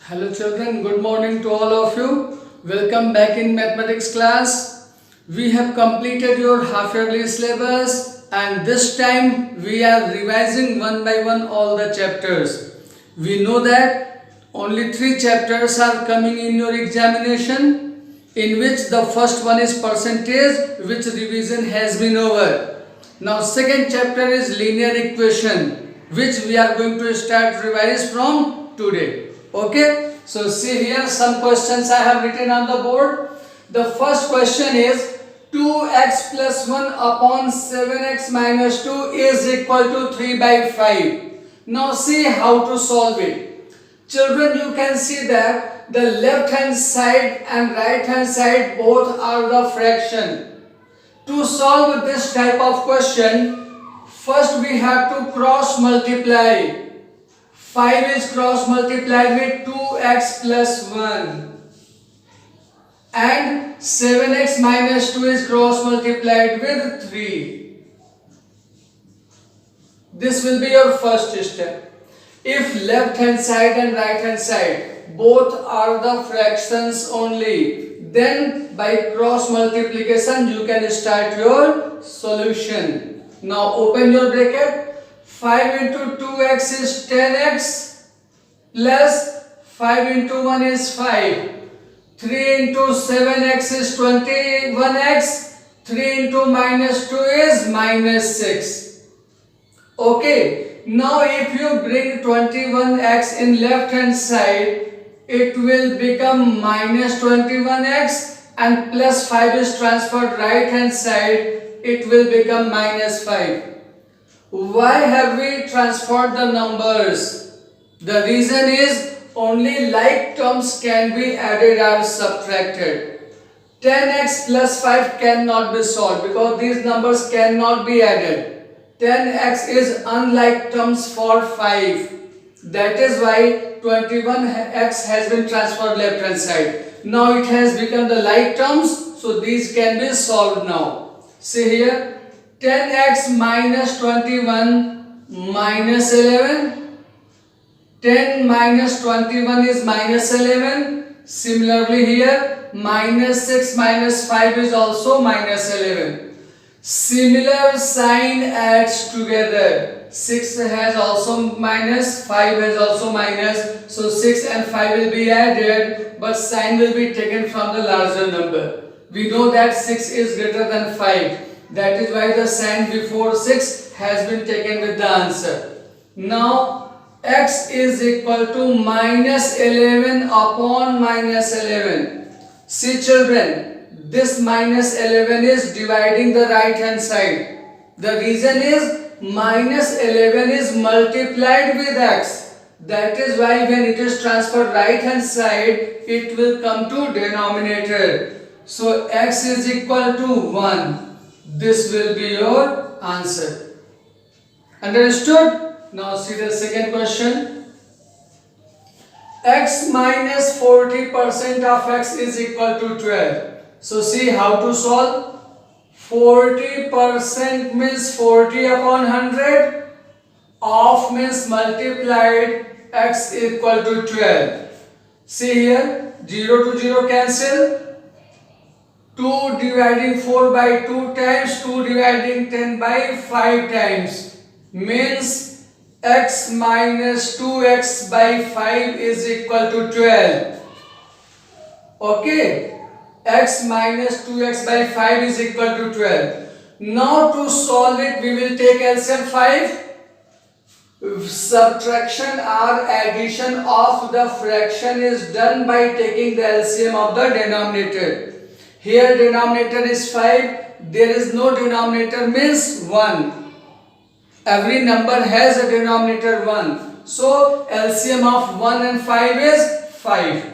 Hello children, good morning to all of you. Welcome back in mathematics class. We have completed your half yearly syllabus and this time we are revising one by one all the chapters. We know that only 3 chapters are coming in your examination, in which the first one is percentage, which revision has been over. Now second chapter is linear equation, which we are going to start revise from today. Okay, so see here some questions I have written on the board. The first question is 2x plus 1 upon 7x minus 2 is equal to 3 by 5. Now see how to solve it. Children, you can see that the left hand side and right hand side both are the fraction. To solve this type of question, first we have to cross multiply. 5 is cross multiplied with 2x plus 1 and 7x minus 2 is cross multiplied with 3. This will be your first step. If left hand side and right hand side both are the fractions only, then by cross multiplication you can start your solution. Now open your bracket. 5 into 2x is 10x plus 5 into 1 is 5. 3 into 7x is 21x. 3 into minus 2 is minus 6. Okay. Now if you bring 21x in left hand side, it will become minus 21x, and plus 5 is transferred right hand side, it will become minus 5. Why have we transferred the numbers? The reason is only like terms can be added or subtracted. 10x plus 5 cannot be solved because these numbers cannot be added. 10x is unlike terms for 5. That is why 21x has been transferred left hand side. Now it has become the like terms, so these can be solved now. See here. 10x minus 21 minus 11. 10 minus 21 is minus 11. Similarly here, minus 6 minus 5 is also minus 11. Similar sign adds together. 6 has also minus, 5 has also minus. So 6 and 5 will be added, but sign will be taken from the larger number. We know that 6 is greater than 5. That is why the sign before 6 has been taken with the answer. Now x is equal to minus 11 upon minus 11. See children, this minus 11 is dividing the right hand side. The reason is minus 11 is multiplied with x. That is why when it is transferred right hand side, it will come to denominator. So x is equal to 1. This will be your answer. Understood? Now see the second question. X minus 40% of x is equal to 12. So see how to solve. 40% means 40 upon 100. Of means multiplied, x equal to 12. See here, 0 to 0 cancel. 2 dividing 4 by 2 times 2 dividing 10 by 5 times means x minus 2x by 5 is equal to 12. Okay, x minus 2x by 5 is equal to 12. Now to solve it, we will take LCM 5. Subtraction or addition of the fraction is done by taking the LCM of the denominator. Here denominator is 5, there is no denominator means 1. Every number has a denominator 1. So LCM of 1 and 5 is 5.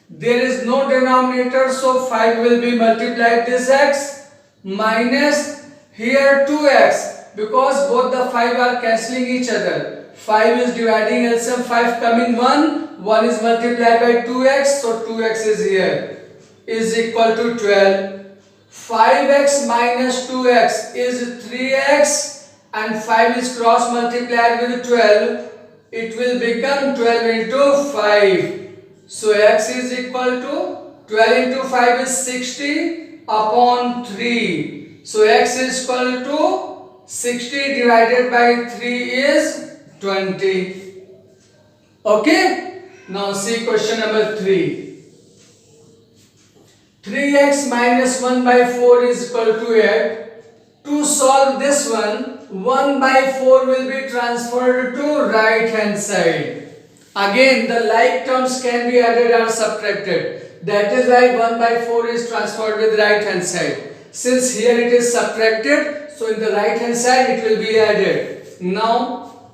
There is no denominator, so 5 will be multiplied this x minus here 2x, because both the 5 are cancelling each other. 5 is dividing LCM 5 coming 1, 1 is multiplied by 2x, so 2x is here. Is equal to 12. 5x minus 2x is 3x and 5 is cross multiplied with 12. It will become 12 into 5. So x is equal to 12 into 5 is 60 upon 3. So x is equal to 60 divided by 3 is 20. Okay. Now see question number 3. 3x minus 1 by 4 is equal to 8. To solve this one, 1 by 4 will be transferred to right hand side. Again, the like terms can be added or subtracted. That is why 1 by 4 is transferred with right hand side. Since here it is subtracted, so in the right hand side it will be added. Now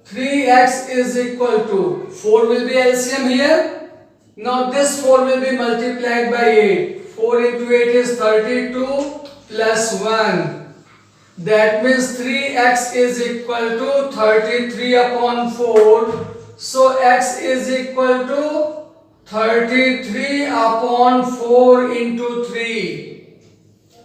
3x is equal to 4 will be LCM here. Now this 4 will be multiplied by 8. 4 into 8 is 32 plus 1. That means 3x is equal to 33 upon 4. So x is equal to 33 upon 4 into 3.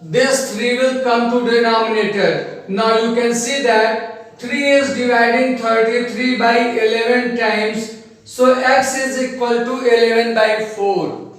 This 3 will come to denominator. Now you can see that 3 is dividing 33 by 11 times. So x is equal to 11 by 4.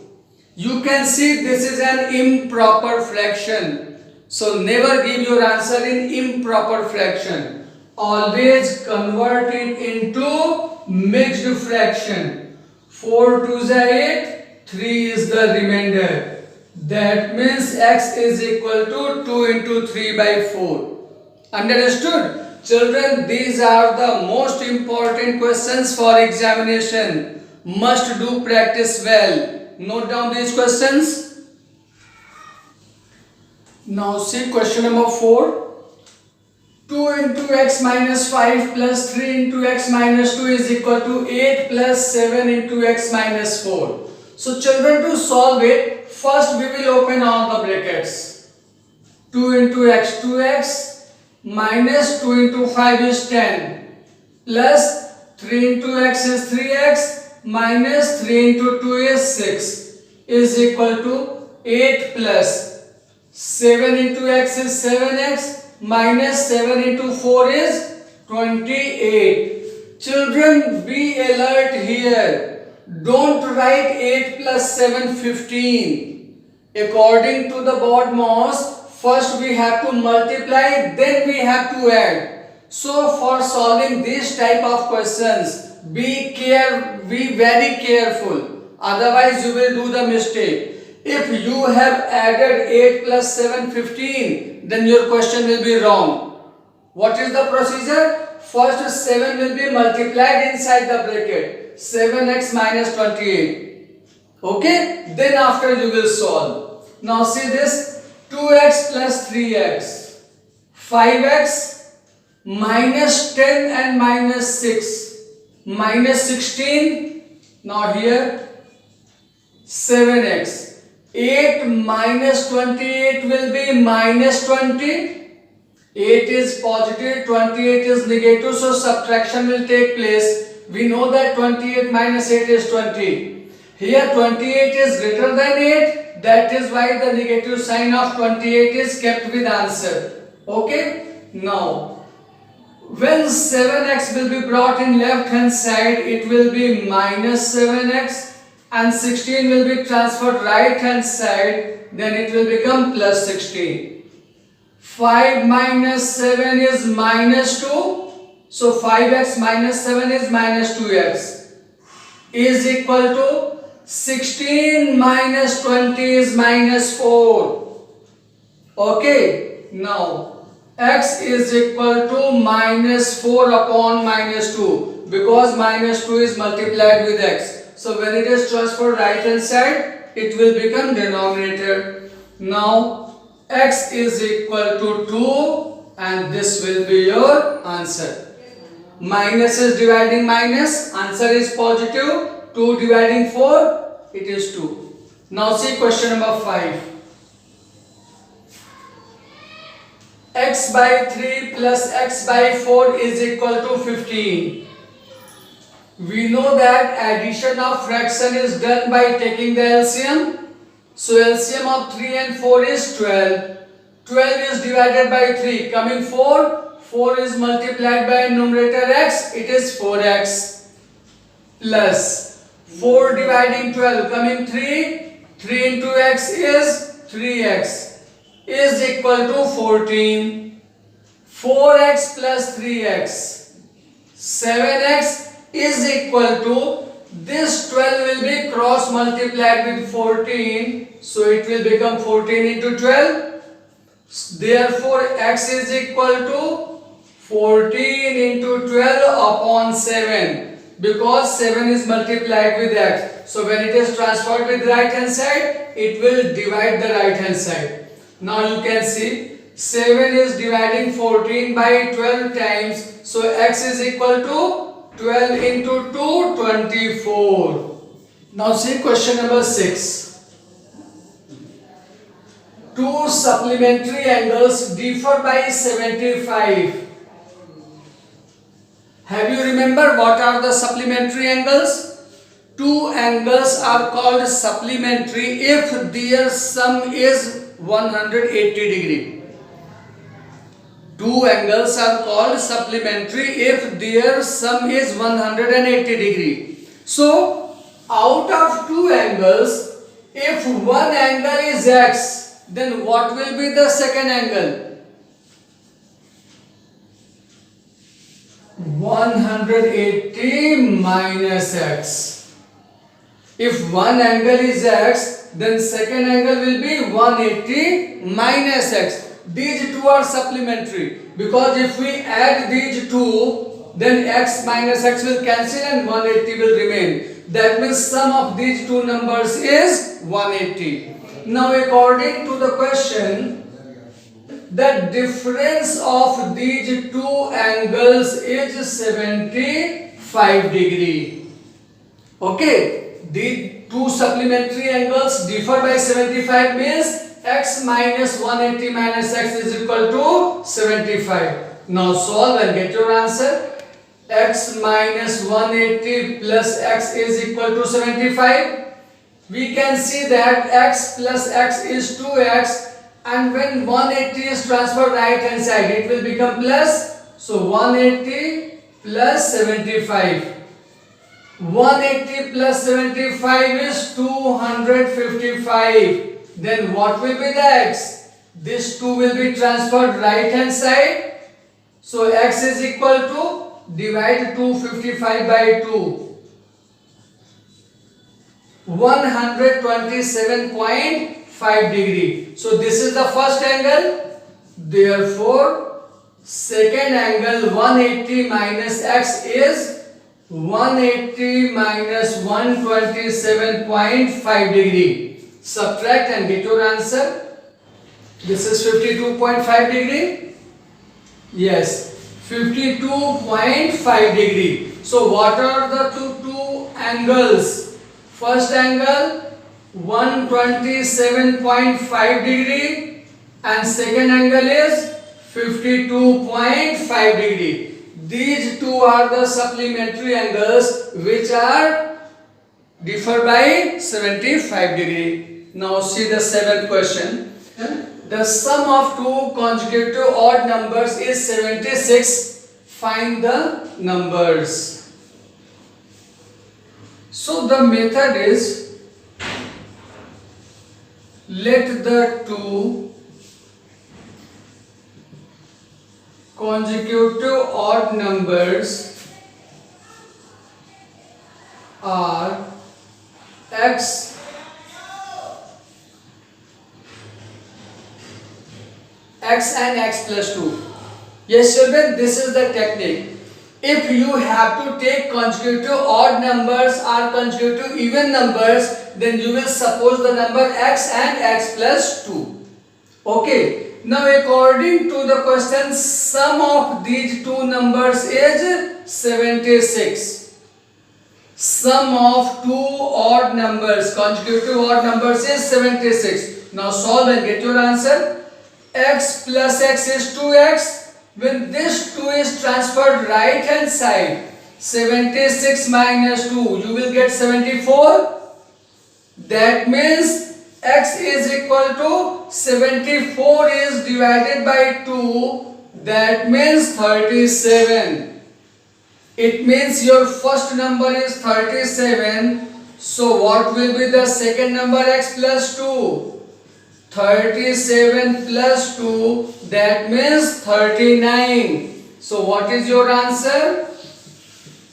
You can see this is an improper fraction. So never give your answer in improper fraction. Always convert it into mixed fraction. 4 2s are 8, 3 is the remainder. That means x is equal to 2 into 3 by 4. Understood? Children, these are the most important questions for examination. Must do practice well. Note down these questions. Now see question number 4. 2 into x minus 5 plus 3 into x minus 2 is equal to 8 plus 7 into x minus 4. So children, to solve it, first we will open all the brackets. 2 into x, 2x minus 2 into 5 is 10 plus 3 into x is 3x minus 3 into 2 is 6 is equal to 8 plus 7 into x is 7x minus 7 into 4 is 28. Children, be alert here. Don't write 8 plus 7 15. According to the BODMAS, first we have to multiply, then we have to add. So for solving this type of questions, be very careful. Otherwise you will do the mistake. If you have added 8 plus 7 15, then your question will be wrong. What is the procedure? First 7 will be multiplied inside the bracket. 7x minus 28. Okay? Then after you will solve. Now see this. 2x plus 3x. 5x minus 10 and minus 6. Minus 16. Now here 7x. 8 minus 28 will be minus 20. 8 is positive, 28 is negative, so subtraction will take place. We know that 28 minus 8 is 20. Here 28 is greater than 8. That is why the negative sign of 28 is kept with answer. Okay? Now, when 7x will be brought in left hand side, it will be minus 7x. And 16 will be transferred right hand side, then it will become plus 16. 5 minus 7 is minus 2. So 5x minus 7 is minus 2x. Is equal to 16 minus 20 is minus 4. Okay. Now x is equal to minus 4 upon minus 2. Because minus 2 is multiplied with x. So when it is transferred right hand side, it will become denominator. Now x is equal to 2 and this will be your answer. Minus is dividing minus, answer is positive. 2 dividing 4, it is 2. Now see question number 5. X by 3 plus x by 4 is equal to 15. We know that addition of fraction is done by taking the LCM. So LCM of 3 and 4 is 12. 12 is divided by 3. Coming 4. 4 is multiplied by numerator x. It is 4x. Plus 4 dividing 12 coming 3. 3 into x is 3x is equal to 14. 4x plus 3x 7x is equal to, this 12 will be cross multiplied with 14, so it will become 14 into 12. Therefore x is equal to 14 into 12 upon 7, because 7 is multiplied with x. So when it is transferred with right hand side, it will divide the right hand side. Now you can see 7 is dividing 14 by 12 times, so x is equal to 12 into 2, 24. Now see question number 6. Two supplementary angles differ by 75. Have you remember what are the supplementary angles? Two angles are called supplementary if their sum is 180 degree. Two angles are called supplementary if their sum is 180 degree. So, out of two angles, if one angle is x, then what will be the second angle? 180 minus x. If one angle is x, then second angle will be 180 minus x. These two are supplementary, because if we add these two, then x minus x will cancel and 180 will remain. That means sum of these two numbers is 180. Now according to the question, the difference of these two angles is 75 degree. Okay, the two supplementary angles differ by 75 means x minus 180 minus x is equal to 75. Now solve and get your answer. X minus 180 plus x is equal to 75. We can see that x plus x is 2x, and when 180 is transferred right hand side, it will become plus. So 180 plus 75. 180 plus 75 is 255. Then what will be the x? This 2 will be transferred right hand side. So x is equal to, divide 255 by 2. 127.5 degree. So this is the first angle. Therefore, second angle 180 minus x is 180 minus 127.5 degree. Subtract and get your answer. This is 52.5 degree. Yes, 52.5 degree. So what are the two angles? First angle 127.5 degree and second angle is 52.5 degree. These two are the supplementary angles which are differ by 75 degree. Now see the seventh question. The sum of two consecutive odd numbers is 76. Find the numbers. So the method is, let the two consecutive odd numbers are x and x plus 2. Yes children, this is the technique. If you have to take consecutive odd numbers or consecutive even numbers, then you will suppose the number x and x plus 2. Okay. Now according to the question, sum of these two numbers is 76. Sum of two odd numbers, consecutive odd numbers is 76. Now solve and get your answer. X plus x is 2x. When this 2 is transferred right hand side, 76 minus 2, you will get 74. That means x is equal to 74 is divided by 2. That means 37. It means your first number is 37 So what will be the second number x plus 2? 37 plus 2, that means 39. So what is your answer?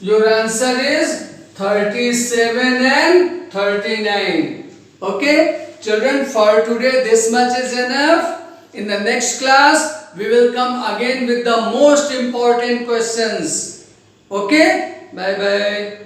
Your answer is 37 and 39. Okay, children, for today this much is enough. In the next class, we will come again with the most important questions. Okay, bye bye.